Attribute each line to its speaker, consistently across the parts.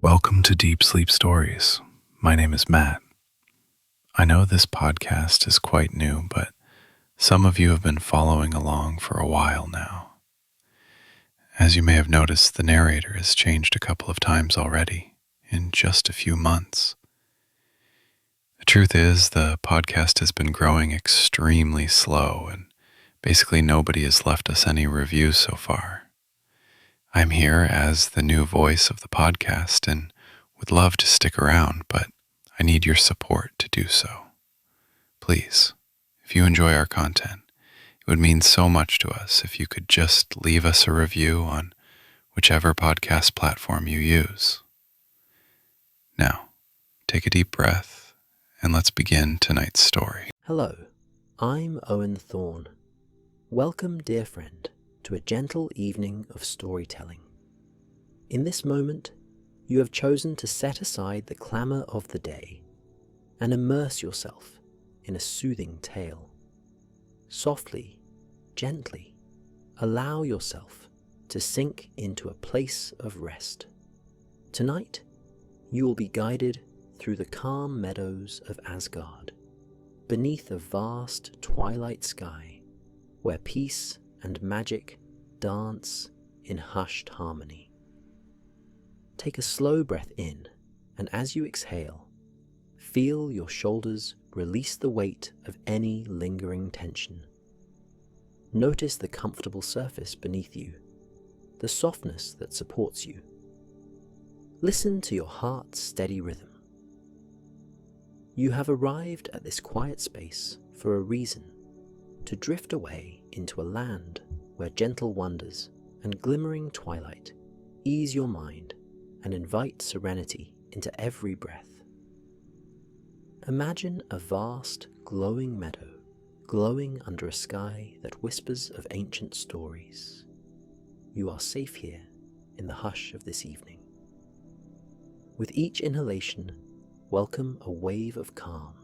Speaker 1: Welcome to Deep Sleep Stories. My name is Matt. I know this podcast is quite new, but some of you have been following along for a while now. As you may have noticed, the narrator has changed a couple of times already in just a few months. The truth is, the podcast has been growing extremely slow, and basically nobody has left us any reviews so far. I'm here as the new voice of the podcast and would love to stick around, but I need your support to do so. Please, if you enjoy our content, it would mean so much to us if you could just leave us a review on whichever podcast platform you use. Now, take a deep breath and let's begin tonight's story.
Speaker 2: Hello, I'm Owen Thorne. Welcome, dear friend, to a gentle evening of storytelling. In this moment, you have chosen to set aside the clamour of the day and immerse yourself in a soothing tale. Softly, gently, allow yourself to sink into a place of rest. Tonight, you will be guided through the calm meadows of Asgard, beneath a vast twilight sky where peace and magic dance in hushed harmony. Take a slow breath in, and as you exhale, feel your shoulders release the weight of any lingering tension. Notice the comfortable surface beneath you, the softness that supports you. Listen to your heart's steady rhythm. You have arrived at this quiet space for a reason, to drift away into a land where gentle wonders and glimmering twilight ease your mind and invite serenity into every breath. Imagine a vast, glowing meadow, glowing under a sky that whispers of ancient stories. You are safe here in the hush of this evening. With each inhalation, welcome a wave of calm.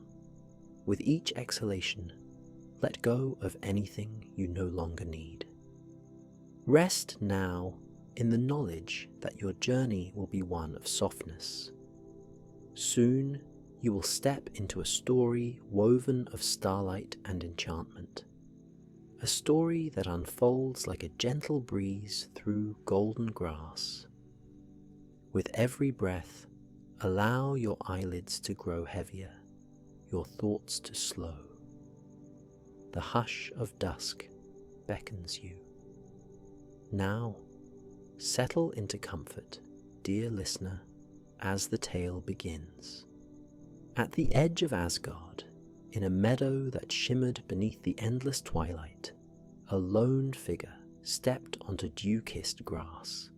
Speaker 2: With each exhalation, let go of anything you no longer need. Rest now in the knowledge that your journey will be one of softness. Soon you will step into a story woven of starlight and enchantment, a story that unfolds like a gentle breeze through golden grass. With every breath, allow your eyelids to grow heavier, your thoughts to slow. The hush of dusk beckons you. Now, settle into comfort, dear listener, as the tale begins. At the edge of Asgard, in a meadow that shimmered beneath the endless twilight, a lone figure stepped onto dew-kissed grass.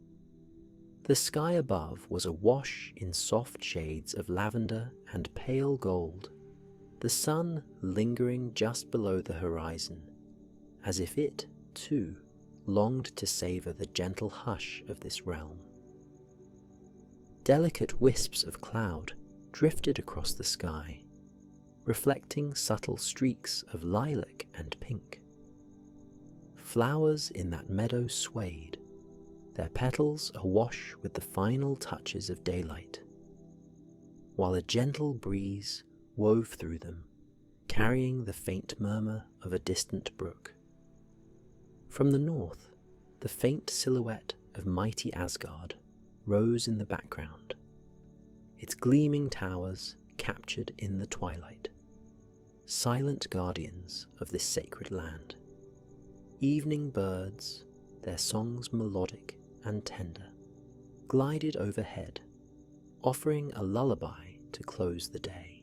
Speaker 2: The sky above was awash in soft shades of lavender and pale gold, the sun lingering just below the horizon, as if it, too, longed to savour the gentle hush of this realm. Delicate wisps of cloud drifted across the sky, reflecting subtle streaks of lilac and pink. Flowers in that meadow swayed, their petals awash with the final touches of daylight, while a gentle breeze wove through them, carrying the faint murmur of a distant brook. From the north, the faint silhouette of mighty Asgard rose in the background, its gleaming towers captured in the twilight, silent guardians of this sacred land. Evening birds, their songs melodic and tender, glided overhead, offering a lullaby to close the day.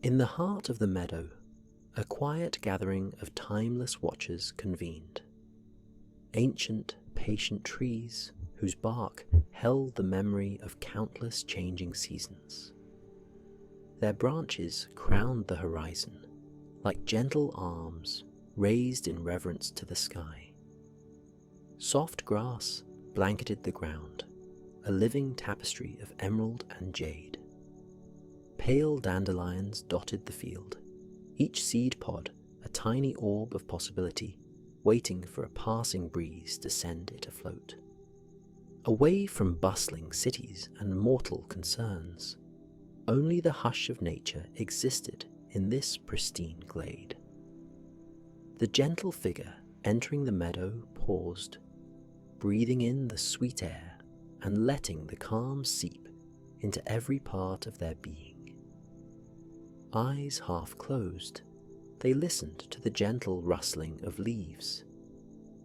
Speaker 2: In the heart of the meadow, a quiet gathering of timeless watchers convened. Ancient, patient trees whose bark held the memory of countless changing seasons. Their branches crowned the horizon like gentle arms raised in reverence to the sky. Soft grass blanketed the ground, a living tapestry of emerald and jade. Pale dandelions dotted the field, each seed pod a tiny orb of possibility, waiting for a passing breeze to send it afloat. Away from bustling cities and mortal concerns, only the hush of nature existed in this pristine glade. The gentle figure entering the meadow paused, breathing in the sweet air and letting the calm seep into every part of their being. Eyes half closed, they listened to the gentle rustling of leaves,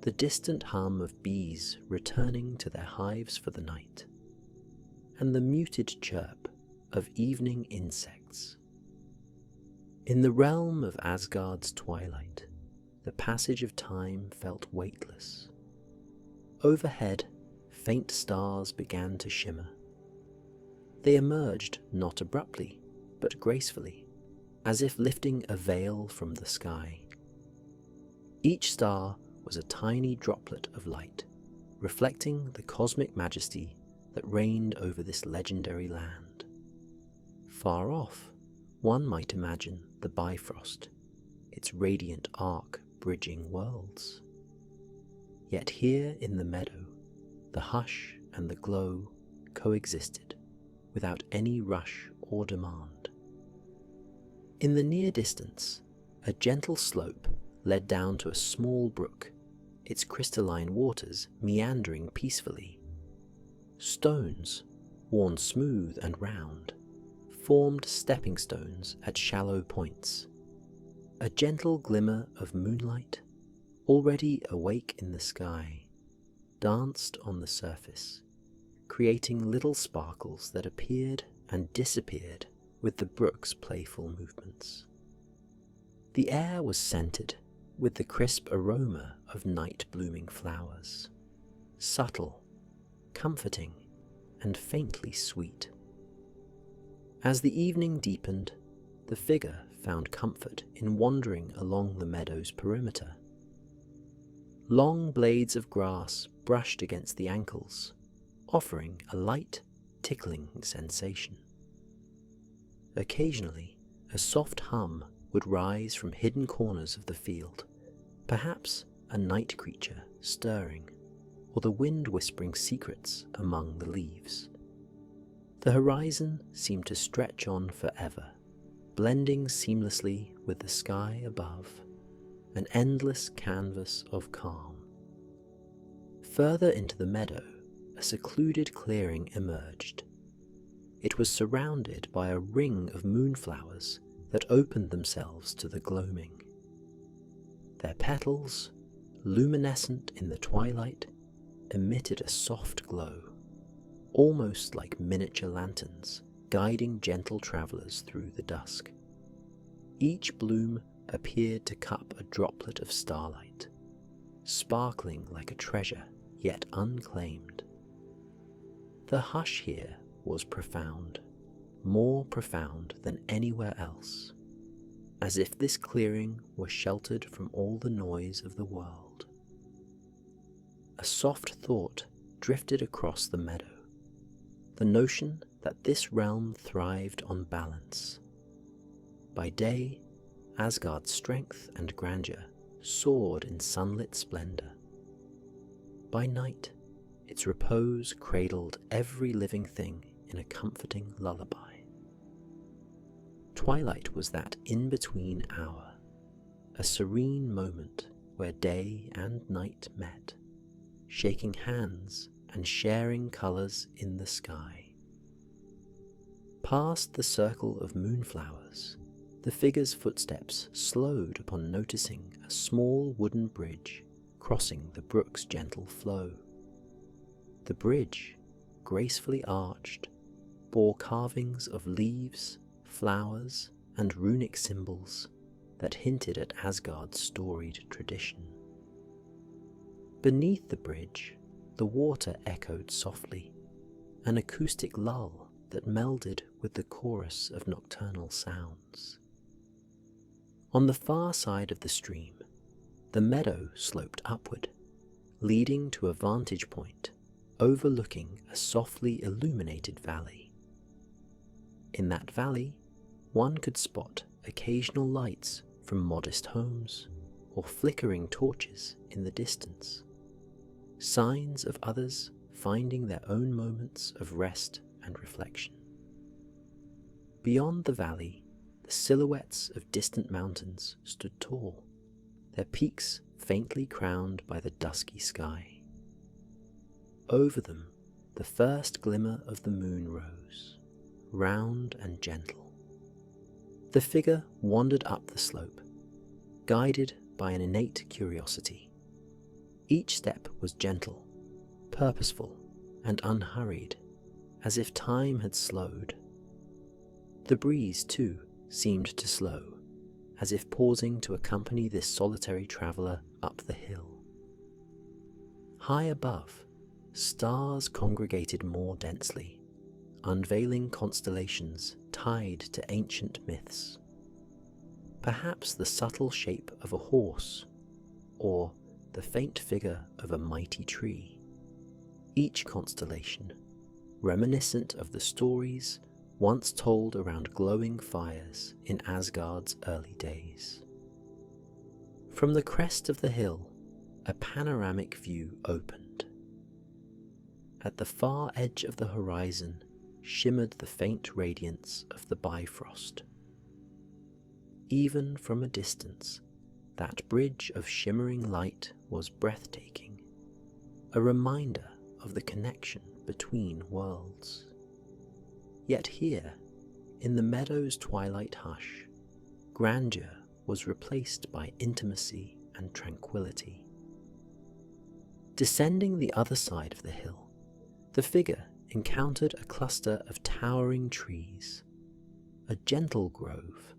Speaker 2: the distant hum of bees returning to their hives for the night, and the muted chirp of evening insects. In the realm of Asgard's twilight, the passage of time felt weightless. Overhead, faint stars began to shimmer. They emerged not abruptly, but gracefully, as if lifting a veil from the sky. Each star was a tiny droplet of light, reflecting the cosmic majesty that reigned over this legendary land. Far off, one might imagine the Bifrost, its radiant arc bridging worlds. Yet here in the meadow, the hush and the glow coexisted without any rush or demand. In the near distance, a gentle slope led down to a small brook, its crystalline waters meandering peacefully. Stones, worn smooth and round, formed stepping stones at shallow points. A gentle glimmer of moonlight, already awake in the sky, danced on the surface, creating little sparkles that appeared and disappeared with the brook's playful movements. The air was scented with the crisp aroma of night-blooming flowers, subtle, comforting, and faintly sweet. As the evening deepened, the figure found comfort in wandering along the meadow's perimeter. Long blades of grass brushed against the ankles, offering a light, tickling sensation. Occasionally, a soft hum would rise from hidden corners of the field, perhaps a night creature stirring, or the wind whispering secrets among the leaves. The horizon seemed to stretch on forever, blending seamlessly with the sky above, an endless canvas of calm. Further into the meadow, a secluded clearing emerged. It was surrounded by a ring of moonflowers that opened themselves to the gloaming. Their petals, luminescent in the twilight, emitted a soft glow, almost like miniature lanterns guiding gentle travelers through the dusk. Each bloom appeared to cup a droplet of starlight, sparkling like a treasure yet unclaimed. The hush here was profound, more profound than anywhere else, as if this clearing were sheltered from all the noise of the world. A soft thought drifted across the meadow, the notion that this realm thrived on balance. By day, Asgard's strength and grandeur soared in sunlit splendor. By night, its repose cradled every living thing in a comforting lullaby. Twilight was that in-between hour, a serene moment where day and night met, shaking hands and sharing colors in the sky. Past the circle of moonflowers, the figure's footsteps slowed upon noticing a small wooden bridge crossing the brook's gentle flow. The bridge, gracefully arched, bore carvings of leaves, flowers, and runic symbols that hinted at Asgard's storied tradition. Beneath the bridge, the water echoed softly, an acoustic lull that melded with the chorus of nocturnal sounds. On the far side of the stream, the meadow sloped upward, leading to a vantage point overlooking a softly illuminated valley. In that valley, one could spot occasional lights from modest homes or flickering torches in the distance, signs of others finding their own moments of rest and reflection. Beyond the valley, the silhouettes of distant mountains stood tall, their peaks faintly crowned by the dusky sky. Over them, the first glimmer of the moon rose, round and gentle. The figure wandered up the slope, guided by an innate curiosity. Each step was gentle, purposeful, and unhurried, as if time had slowed. The breeze, too, seemed to slow, as if pausing to accompany this solitary traveller up the hill. High above, stars congregated more densely, unveiling constellations tied to ancient myths. Perhaps the subtle shape of a horse, or the faint figure of a mighty tree. Each constellation, reminiscent of the stories once told around glowing fires in Asgard's early days. From the crest of the hill, a panoramic view opened. At the far edge of the horizon shimmered the faint radiance of the Bifrost. Even from a distance, that bridge of shimmering light was breathtaking, a reminder of the connection between worlds. Yet here, in the meadow's twilight hush, grandeur was replaced by intimacy and tranquility. Descending the other side of the hill, the figure encountered a cluster of towering trees, a gentle grove.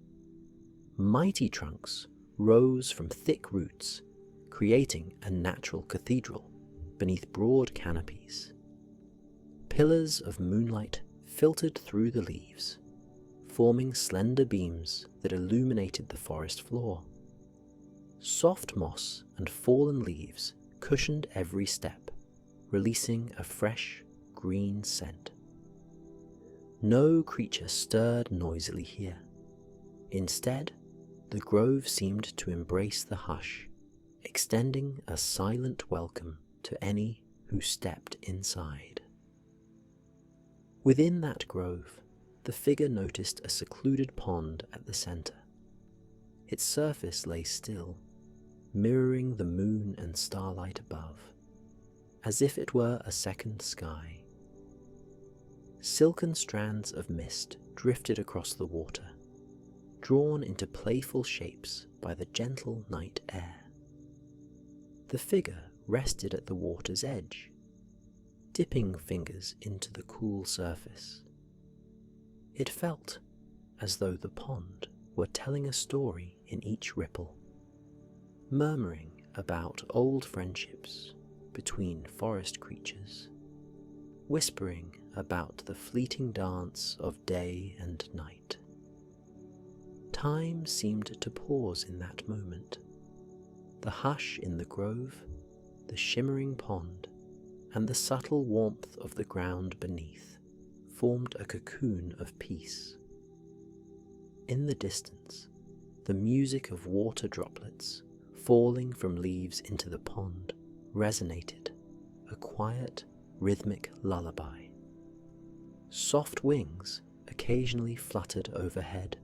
Speaker 2: Mighty trunks rose from thick roots, creating a natural cathedral beneath broad canopies. Pillars of moonlight filtered through the leaves, forming slender beams that illuminated the forest floor. Soft moss and fallen leaves cushioned every step, releasing a fresh, green scent. No creature stirred noisily here. Instead, the grove seemed to embrace the hush, extending a silent welcome to any who stepped inside. Within that grove, the figure noticed a secluded pond at the center. Its surface lay still, mirroring the moon and starlight above, as if it were a second sky. Silken strands of mist drifted across the water, drawn into playful shapes by the gentle night air. The figure rested at the water's edge, dipping fingers into the cool surface. It felt as though the pond were telling a story in each ripple, murmuring about old friendships between forest creatures, whispering about the fleeting dance of day and night. Time seemed to pause in that moment. The hush in the grove, the shimmering pond, and the subtle warmth of the ground beneath formed a cocoon of peace. In the distance, the music of water droplets falling from leaves into the pond resonated, a quiet, rhythmic lullaby. Soft wings occasionally fluttered overhead,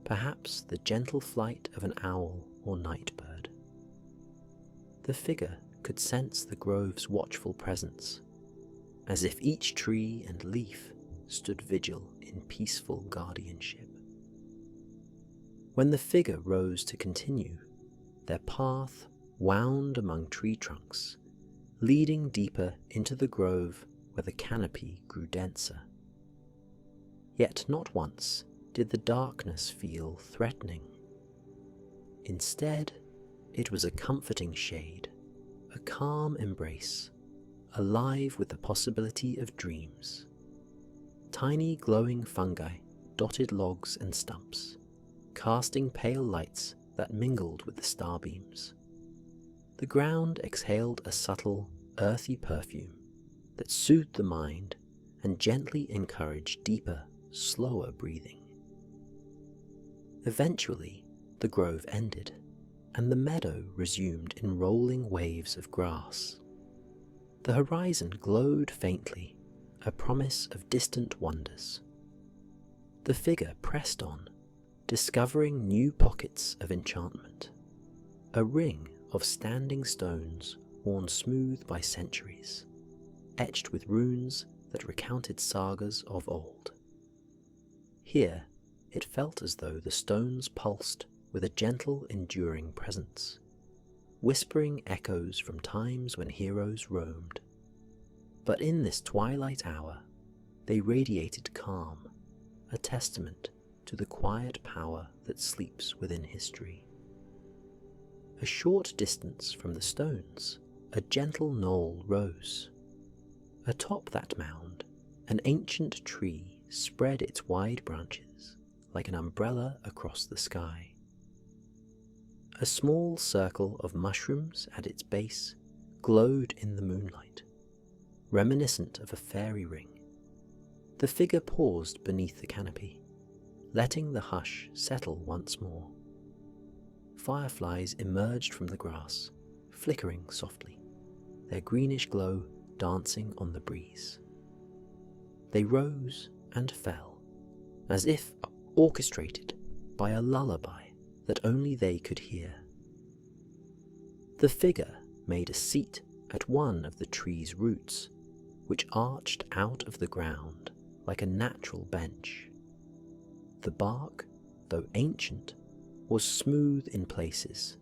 Speaker 2: perhaps the gentle flight of an owl or nightbird. The figure could sense the grove's watchful presence, as if each tree and leaf stood vigil in peaceful guardianship. When the figure rose to continue, their path wound among tree trunks, leading deeper into the grove where the canopy grew denser. Yet not once did the darkness feel threatening. Instead, it was a comforting shade, a calm embrace, alive with the possibility of dreams. Tiny glowing fungi dotted logs and stumps, casting pale lights that mingled with the starbeams. The ground exhaled a subtle, earthy perfume that soothed the mind and gently encouraged deeper, slower breathing. Eventually, the grove ended, and the meadow resumed in rolling waves of grass. The horizon glowed faintly, a promise of distant wonders. The figure pressed on, discovering new pockets of enchantment, a ring of standing stones worn smooth by centuries, etched with runes that recounted sagas of old. Here, it felt as though the stones pulsed with a gentle, enduring presence, whispering echoes from times when heroes roamed. But in this twilight hour, they radiated calm, a testament to the quiet power that sleeps within history. A short distance from the stones, a gentle knoll rose. Atop that mound, an ancient tree spread its wide branches like an umbrella across the sky. A small circle of mushrooms at its base glowed in the moonlight, reminiscent of a fairy ring. The figure paused beneath the canopy, letting the hush settle once more. Fireflies emerged from the grass, flickering softly, their greenish glow dancing on the breeze. They rose and fell, as if orchestrated by a lullaby that only they could hear. The figure made a seat at one of the tree's roots, which arched out of the ground like a natural bench. The bark, though ancient, was smooth in places,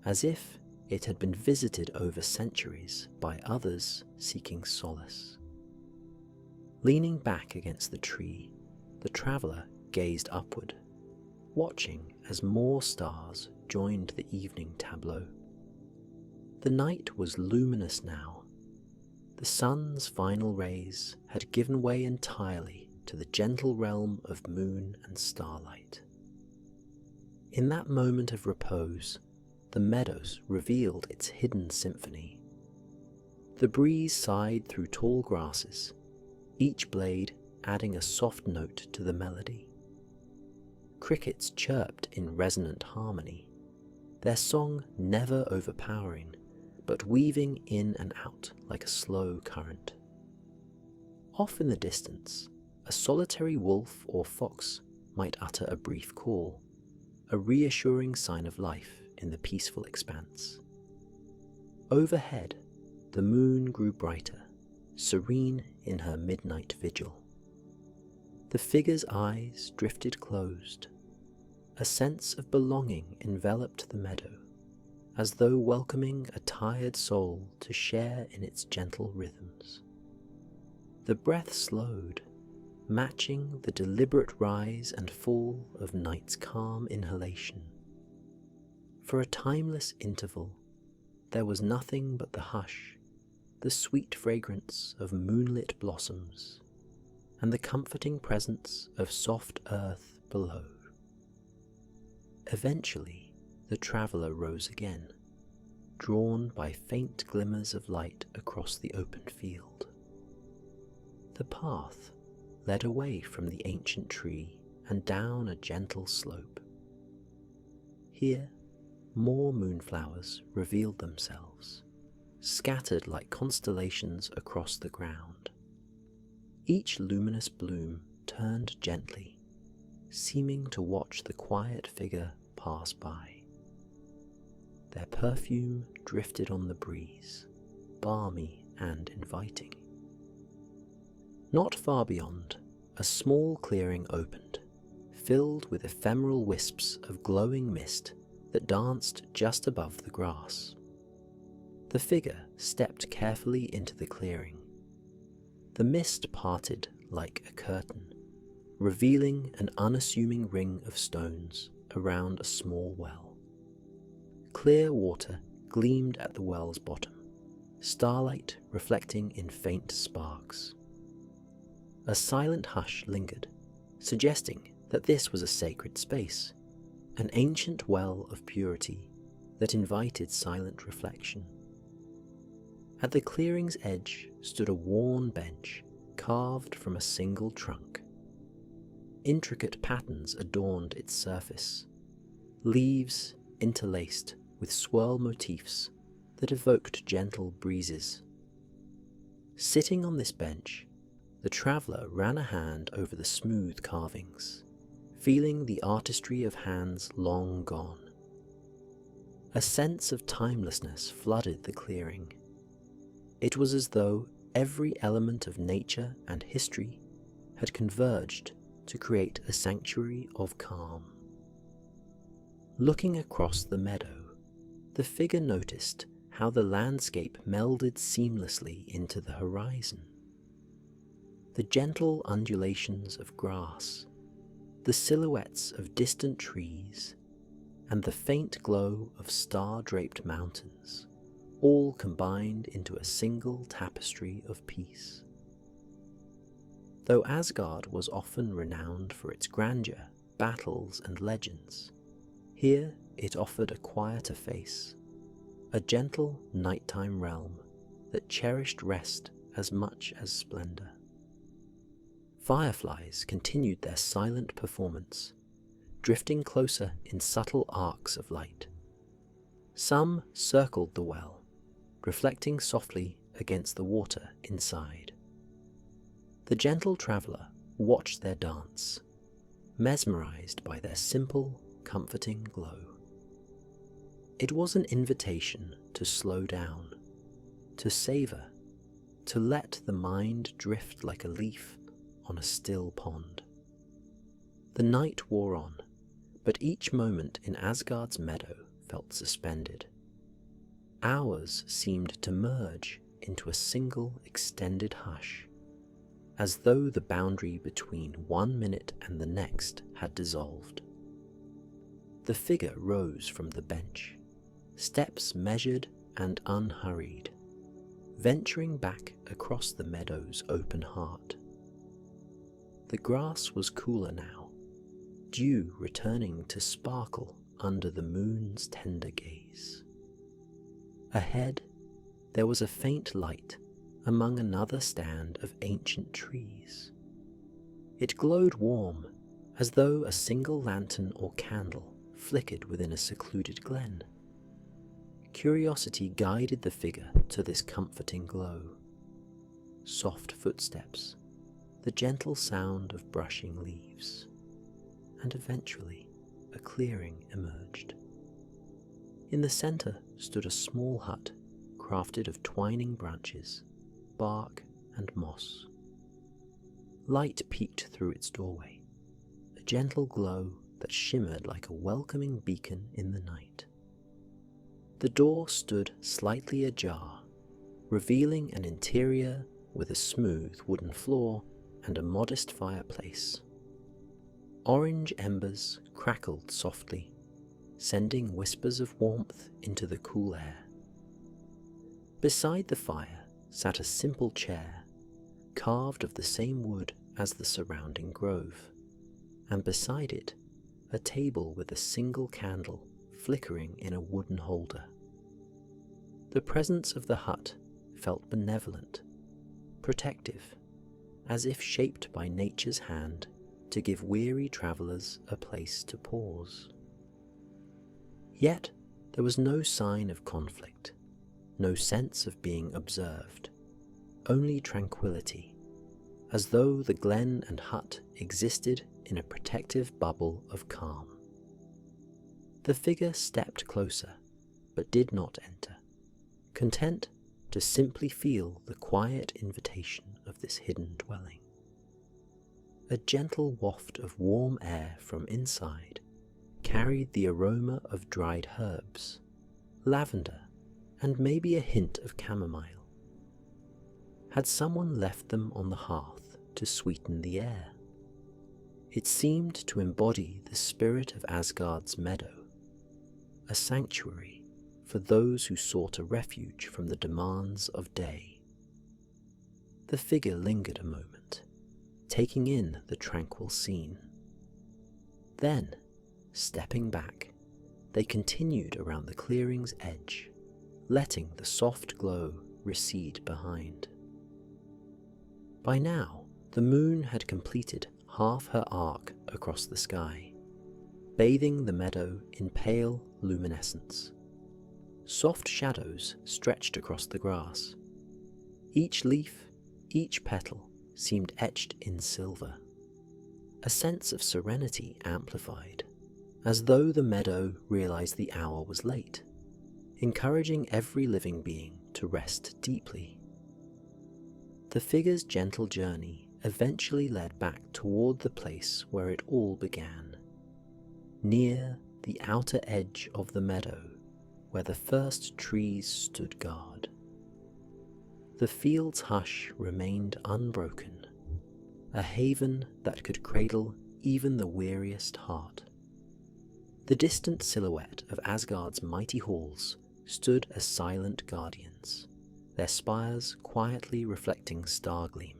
Speaker 2: as if it had been visited over centuries by others seeking solace. Leaning back against the tree, the traveller gazed upward, watching as more stars joined the evening tableau. The night was luminous now. The sun's final rays had given way entirely to the gentle realm of moon and starlight. In that moment of repose, the meadows revealed its hidden symphony. The breeze sighed through tall grasses, each blade adding a soft note to the melody. Crickets chirped in resonant harmony, their song never overpowering, but weaving in and out like a slow current. Off in the distance, a solitary wolf or fox might utter a brief call, a reassuring sign of life in the peaceful expanse. Overhead, the moon grew brighter, serene in her midnight vigil. The figure's eyes drifted closed. A sense of belonging enveloped the meadow, as though welcoming a tired soul to share in its gentle rhythms. The breath slowed, matching the deliberate rise and fall of night's calm inhalation. For a timeless interval, there was nothing but the hush, the sweet fragrance of moonlit blossoms, and the comforting presence of soft earth below. Eventually, the traveller rose again, drawn by faint glimmers of light across the open field. The path led away from the ancient tree and down a gentle slope. Here, more moonflowers revealed themselves, scattered like constellations across the ground. Each luminous bloom turned gently, seeming to watch the quiet figure pass by. Their perfume drifted on the breeze, balmy and inviting. Not far beyond, a small clearing opened, filled with ephemeral wisps of glowing mist that danced just above the grass. The figure stepped carefully into the clearing. The mist parted like a curtain, revealing an unassuming ring of stones around a small well. Clear water gleamed at the well's bottom, starlight reflecting in faint sparks. A silent hush lingered, suggesting that this was a sacred space, an ancient well of purity that invited silent reflection. At the clearing's edge stood a worn bench carved from a single trunk. Intricate patterns adorned its surface, leaves interlaced with swirl motifs that evoked gentle breezes. Sitting on this bench, the traveller ran a hand over the smooth carvings, feeling the artistry of hands long gone. A sense of timelessness flooded the clearing. It was as though every element of nature and history had converged to create a sanctuary of calm. Looking across the meadow, the figure noticed how the landscape melded seamlessly into the horizon. The gentle undulations of grass, the silhouettes of distant trees, and the faint glow of star-draped mountains all combined into a single tapestry of peace. Though Asgard was often renowned for its grandeur, battles, and legends, here it offered a quieter face, a gentle nighttime realm that cherished rest as much as splendor. Fireflies continued their silent performance, drifting closer in subtle arcs of light. Some circled the well, reflecting softly against the water inside. The gentle traveller watched their dance, mesmerized by their simple, comforting glow. It was an invitation to slow down, to savor, to let the mind drift like a leaf on a still pond. The night wore on, but each moment in Asgard's meadow felt suspended. Hours seemed to merge into a single extended hush, as though the boundary between 1 minute and the next had dissolved. The figure rose from the bench, steps measured and unhurried, venturing back across the meadow's open heart. The grass was cooler now, dew returning to sparkle under the moon's tender gaze. Ahead, there was a faint light among another stand of ancient trees. It glowed warm, as though a single lantern or candle flickered within a secluded glen. Curiosity guided the figure to this comforting glow. Soft footsteps, the gentle sound of brushing leaves, and eventually a clearing emerged. In the center stood a small hut crafted of twining branches, bark, and moss. Light peeked through its doorway, a gentle glow that shimmered like a welcoming beacon in the night. The door stood slightly ajar, revealing an interior with a smooth wooden floor and a modest fireplace. Orange embers crackled softly, sending whispers of warmth into the cool air. Beside the fire sat a simple chair, carved of the same wood as the surrounding grove, and beside it a table with a single candle flickering in a wooden holder. The presence of the hut felt benevolent, protective, as if shaped by nature's hand to give weary travellers a place to pause. Yet there was no sign of conflict, no sense of being observed, only tranquility, as though the glen and hut existed in a protective bubble of calm. The figure stepped closer, but did not enter, content to simply feel the quiet invitation of this hidden dwelling. A gentle waft of warm air from inside carried the aroma of dried herbs, lavender, and maybe a hint of chamomile. Had someone left them on the hearth to sweeten the air? It seemed to embody the spirit of Asgard's meadow, a sanctuary for those who sought a refuge from the demands of day. The figure lingered a moment, taking in the tranquil scene. Then, stepping back, they continued around the clearing's edge, letting the soft glow recede behind. By now, the moon had completed half her arc across the sky, bathing the meadow in pale luminescence. Soft shadows stretched across the grass, each leaf Each petal seemed etched in silver, a sense of serenity amplified, as though the meadow realized the hour was late, encouraging every living being to rest deeply. The figure's gentle journey eventually led back toward the place where it all began, near the outer edge of the meadow where the first trees stood guard. The field's hush remained unbroken, a haven that could cradle even the weariest heart. The distant silhouette of Asgard's mighty halls stood as silent guardians, their spires quietly reflecting star gleam.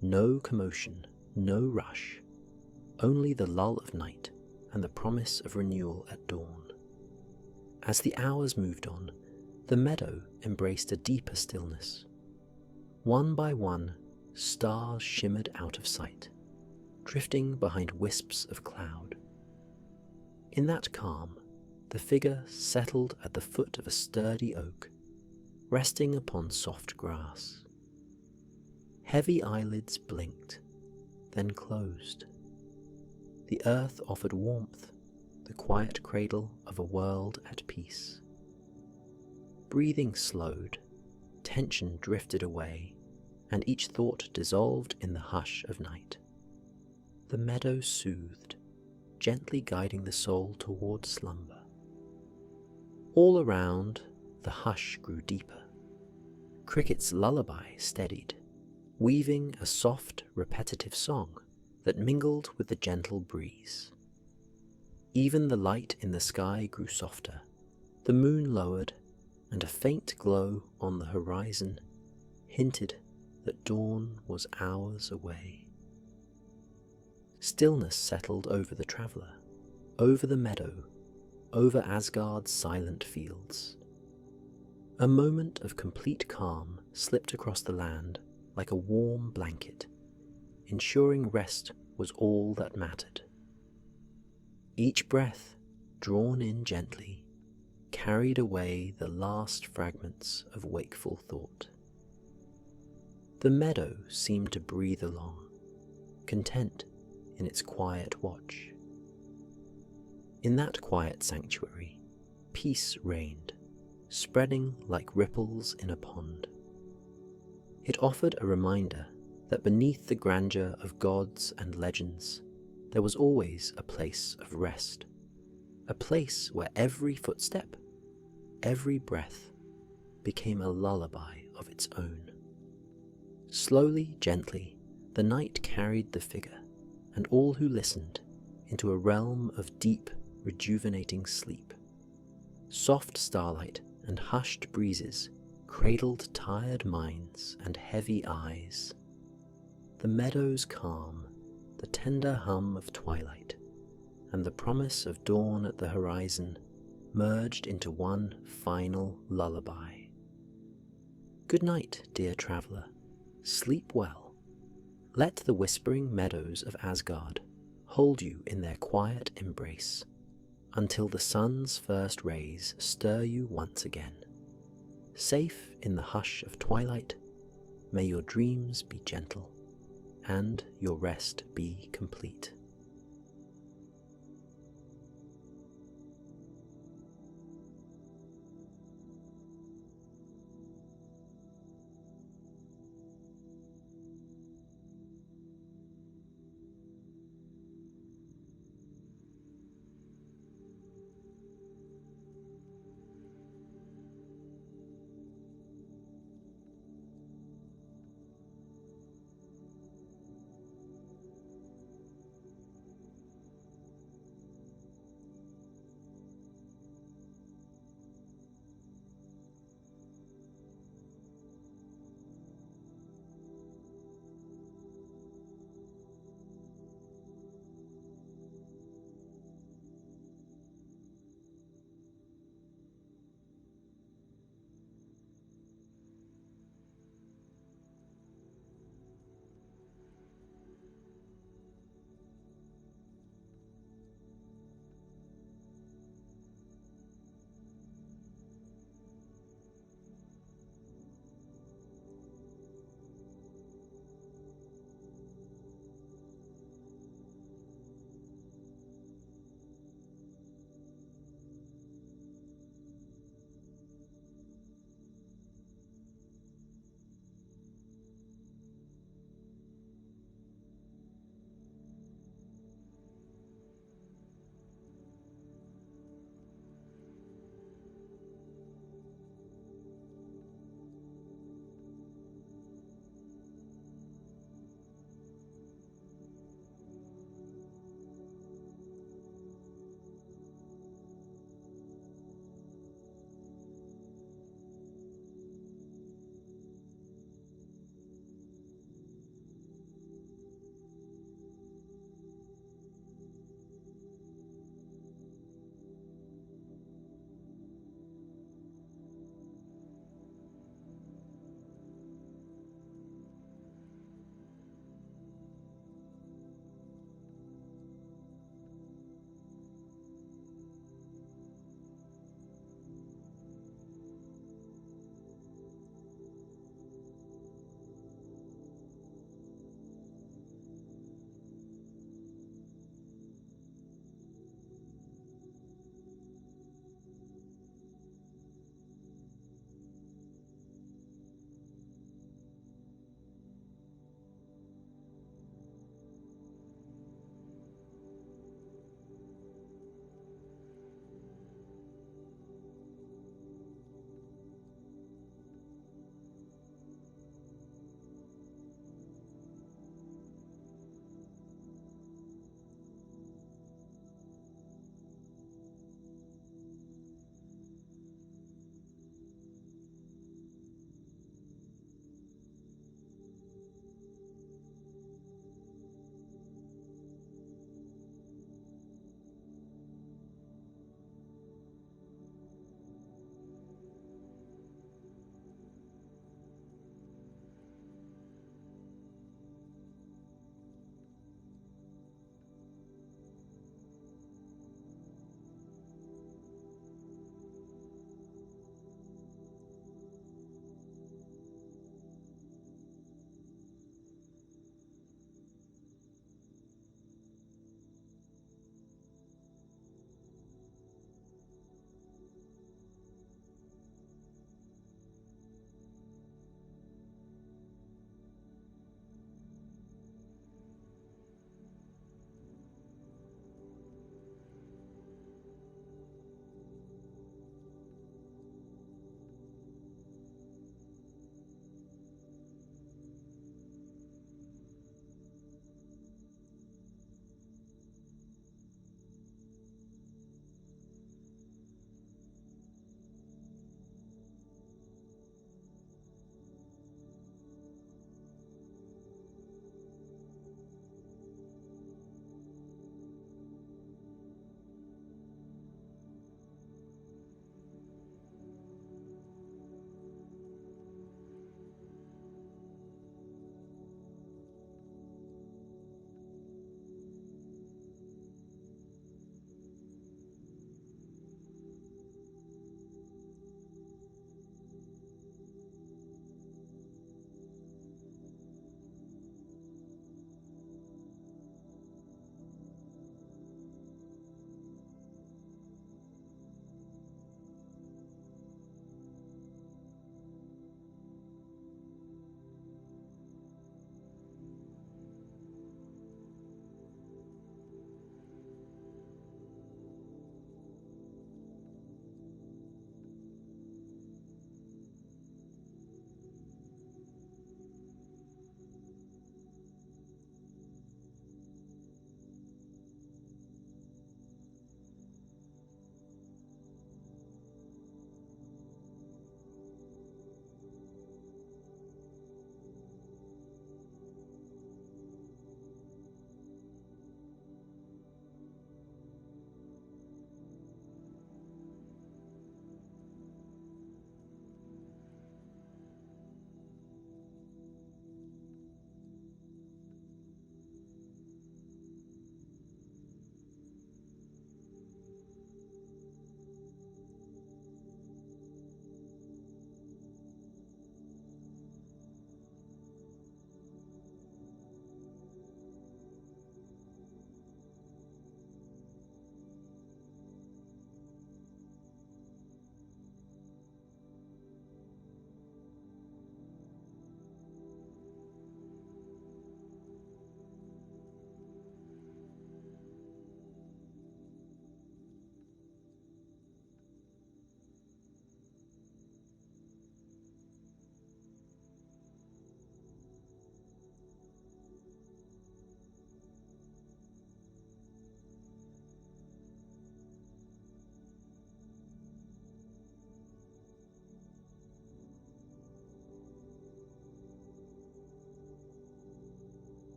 Speaker 2: No commotion, no rush, only the lull of night and the promise of renewal at dawn. As the hours moved on, the meadow embraced a deeper stillness. One by one, stars shimmered out of sight, drifting behind wisps of cloud. In that calm, the figure settled at the foot of a sturdy oak, resting upon soft grass. Heavy eyelids blinked, then closed. The earth offered warmth, the quiet cradle of a world at peace. Breathing slowed, tension drifted away, and each thought dissolved in the hush of night. The meadow soothed, gently guiding the soul toward slumber. All around, the hush grew deeper. Cricket's lullaby steadied, weaving a soft, repetitive song that mingled with the gentle breeze. Even the light in the sky grew softer, the moon lowered, and a faint glow on the horizon hinted that dawn was hours away. Stillness settled over the traveller, over the meadow, over Asgard's silent fields. A moment of complete calm slipped across the land like a warm blanket, ensuring rest was all that mattered. Each breath, drawn in gently, carried away the last fragments of wakeful thought. The meadow seemed to breathe along, content in its quiet watch. In that quiet sanctuary, peace reigned, spreading like ripples in a pond. It offered a reminder that beneath the grandeur of gods and legends, there was always a place of rest, a place where every footstep, every breath, became a lullaby of its own. Slowly, gently, the night carried the figure and all who listened into a realm of deep, rejuvenating sleep. Soft starlight and hushed breezes cradled tired minds and heavy eyes. The meadow's calm, the tender hum of twilight, and the promise of dawn at the horizon merged into one final lullaby. Good night, dear traveller. Sleep well. Let the whispering meadows of Asgard hold you in their quiet embrace until the sun's first rays stir you once again. Safe in the hush of twilight, may your dreams be gentle and your rest be complete.